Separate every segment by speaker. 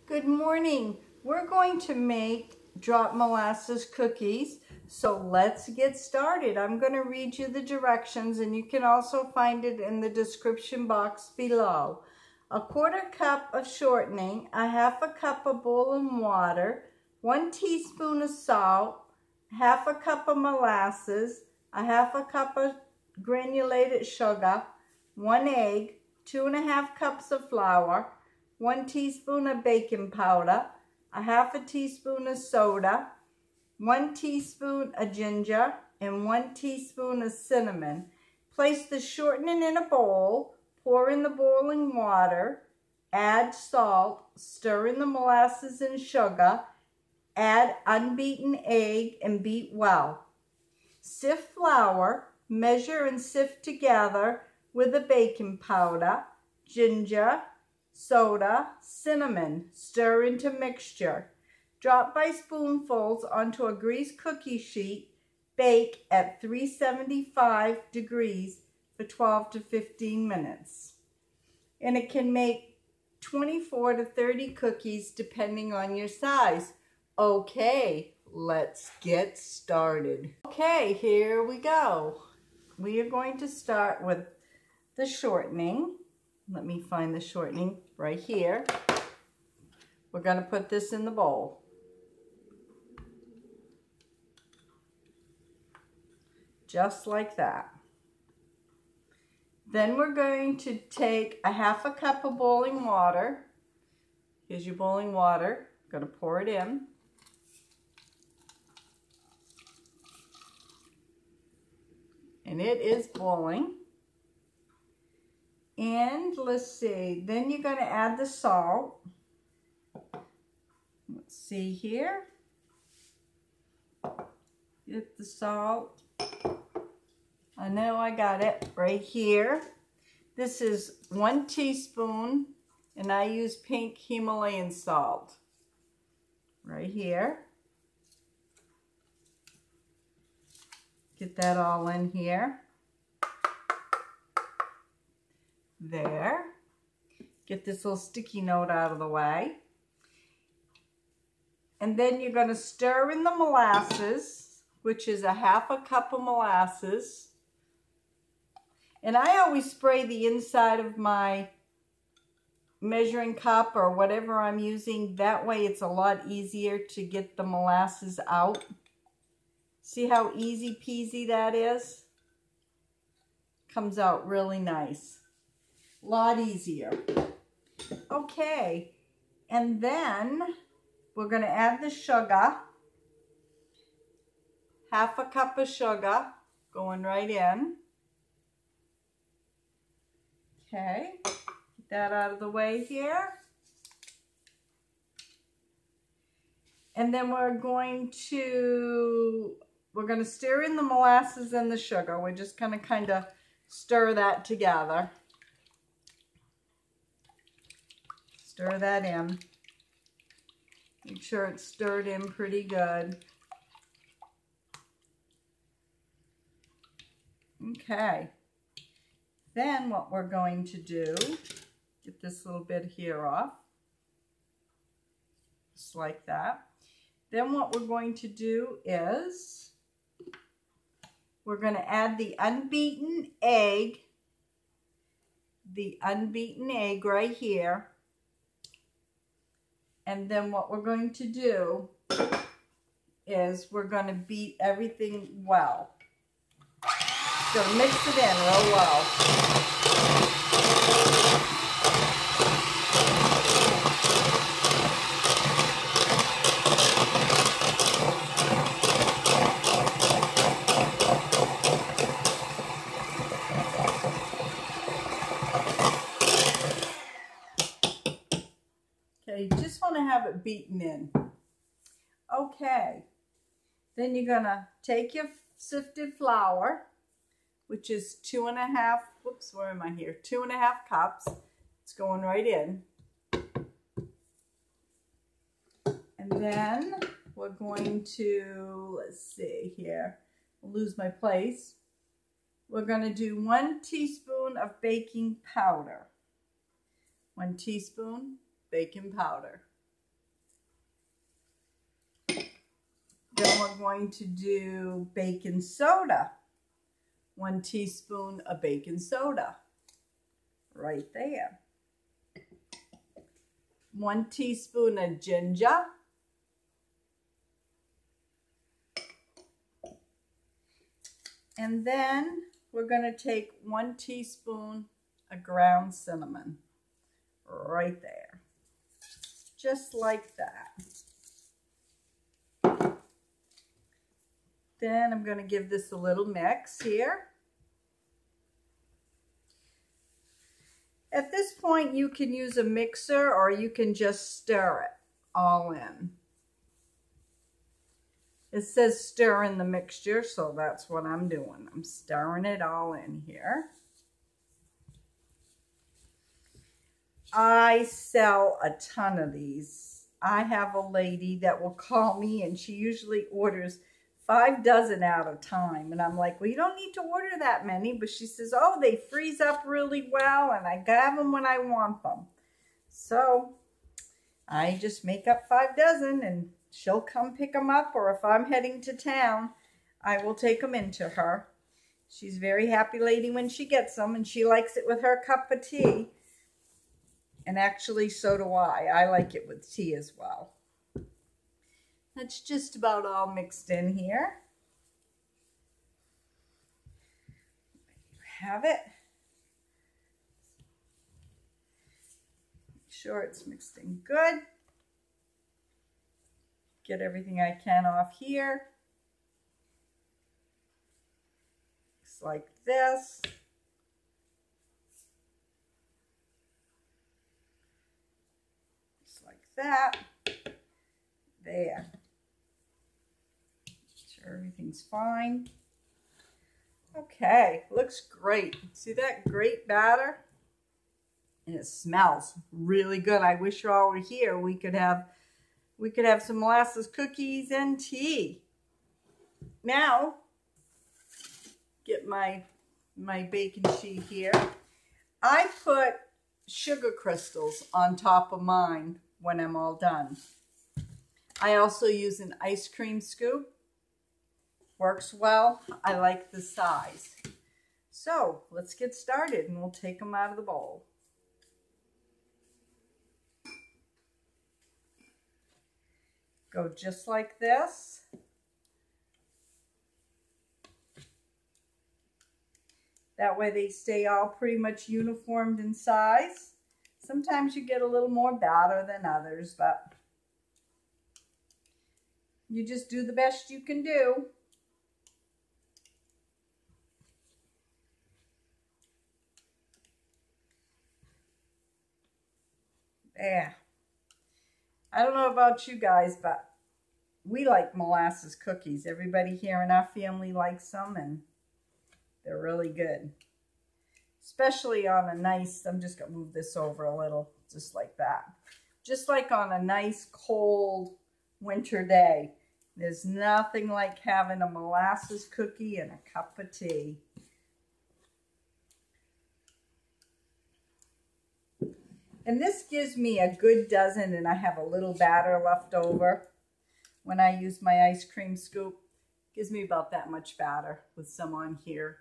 Speaker 1: Good morning. We're going to make drop molasses cookies. So let's get started. I'm going to read you the directions and you can also find it in the description box below. A 1/4 cup of shortening, a 1/2 cup of boiling water, 1 teaspoon of salt, 1/2 cup of molasses, a 1/2 cup of granulated sugar, 1 egg, 2 1/2 cups of flour, 1 teaspoon of baking powder, a 1/2 teaspoon of soda, 1 teaspoon of ginger, and 1 teaspoon of cinnamon. Place the shortening in a bowl, pour in the boiling water, add salt, stir in the molasses and sugar, add unbeaten egg and beat well. Sift flour, measure and sift together with the baking powder, ginger, soda, cinnamon. Stir into mixture. Drop by spoonfuls onto a greased cookie sheet. Bake at 375 degrees for 12 to 15 minutes. And it can make 24 to 30 cookies depending on your size. Okay, let's get started. Okay, here we go. We are going to start with the shortening. Let me find the shortening right here. We're going to put this in the bowl. Just like that. Then we're going to take a 1/2 cup of boiling water. Here's your boiling water. I'm going to pour it in. And it is boiling. And let's see, then you're going to add the salt. Let's see here. Get the salt. I know I got it right here. This is 1 teaspoon, and I use pink Himalayan salt. Right here. Get that all in here. There. Get this little sticky note out of the way. And then you're going to stir in the molasses, which is a 1/2 cup of molasses. And I always spray the inside of my measuring cup or whatever I'm using. That way it's a lot easier to get the molasses out. See how easy peasy that is? Comes out really nice. A lot easier. Okay, and then we're going to add the sugar. 1/2 cup of sugar going right in. Okay, get that out of the way here. And then we're going to stir in the molasses and the sugar. We're just going to kind of stir that together. Stir that in. Make sure it's stirred in pretty good. Okay. Then what we're going to do, get this little bit here off. Just like that. Then what we're going to do is we're going to add the unbeaten egg. The unbeaten egg right here. And then what we're going to do is we're going to beat everything well. So mix it in real well. Okay, you just want to have it beaten in. Okay, then you're going to take your sifted flour, which is 2 1/2, whoops, where am I here? 2 1/2 cups. It's going right in. And then we're going to, let's see here, I'll lose my place. We're going to do 1 teaspoon of baking powder. 1 teaspoon baking powder. Then we're going to do baking soda. 1 teaspoon of baking soda. Right there. 1 teaspoon of ginger. And then we're going to take 1 teaspoon of ground cinnamon. Right there. Just like that. Then I'm going to give this a little mix here. At this point, you can use a mixer or you can just stir it all in. It says stir in the mixture, so that's what I'm doing. I'm stirring it all in here. I sell a ton of these. I have a lady that will call me and she usually orders 5 dozen at a time. And I'm like, well, you don't need to order that many. But she says, oh, they freeze up really well and I grab them when I want them. So I just make up 5 dozen and she'll come pick them up. Or if I'm heading to town, I will take them into her. She's a very happy lady when she gets them and she likes it with her cup of tea. And actually, so do I. I like it with tea as well. That's just about all mixed in here. There you have it. Make sure it's mixed in good. Get everything I can off here. Just like this. Just like that. There. Sure everything's fine. Okay, looks great. See that great batter? And it smells really good. I wish you all were here. We could have some molasses cookies and tea. Now, get my baking sheet here. I put sugar crystals on top of mine when I'm all done. I also use an ice cream scoop. Works well. I like the size. So let's get started and we'll take them out of the bowl. Go just like this. That way they stay all pretty much uniformed in size. Sometimes you get a little more batter than others, but you just do the best you can do. There. I don't know about you guys, but we like molasses cookies. Everybody here in our family likes them, and they're really good. Especially on a nice, I'm just going to move this over a little, just like that. Just like on a nice, cold winter day. There's nothing like having a molasses cookie and a cup of tea. And this gives me a good dozen, and I have a little batter left over when I use my ice cream scoop. Gives me about that much batter with some on here.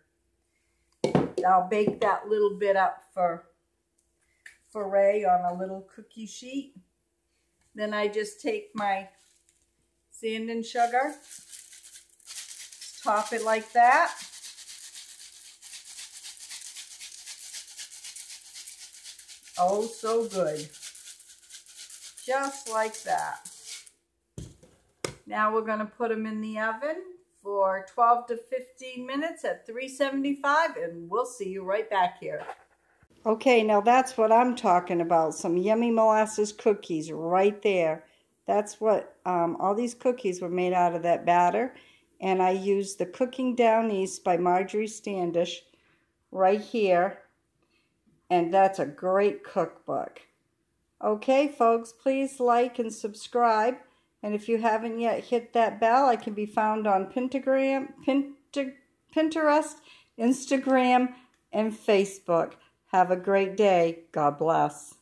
Speaker 1: I'll bake that little bit up for Ray on a little cookie sheet. Then I just take my sand and sugar, top it like that. Oh, so good. Just like that. Now we're going to put them in the oven for 12 to 15 minutes at 375, and we'll see you right back here. Okay, now that's what I'm talking about. Some yummy molasses cookies right there. That's what, all these cookies were made out of that batter. And I used the Cooking Down East by Marjorie Standish right here. And that's a great cookbook. Okay, folks, please like and subscribe. And if you haven't yet hit that bell, I can be found on Pinterest, Instagram, and Facebook. Have a great day. God bless.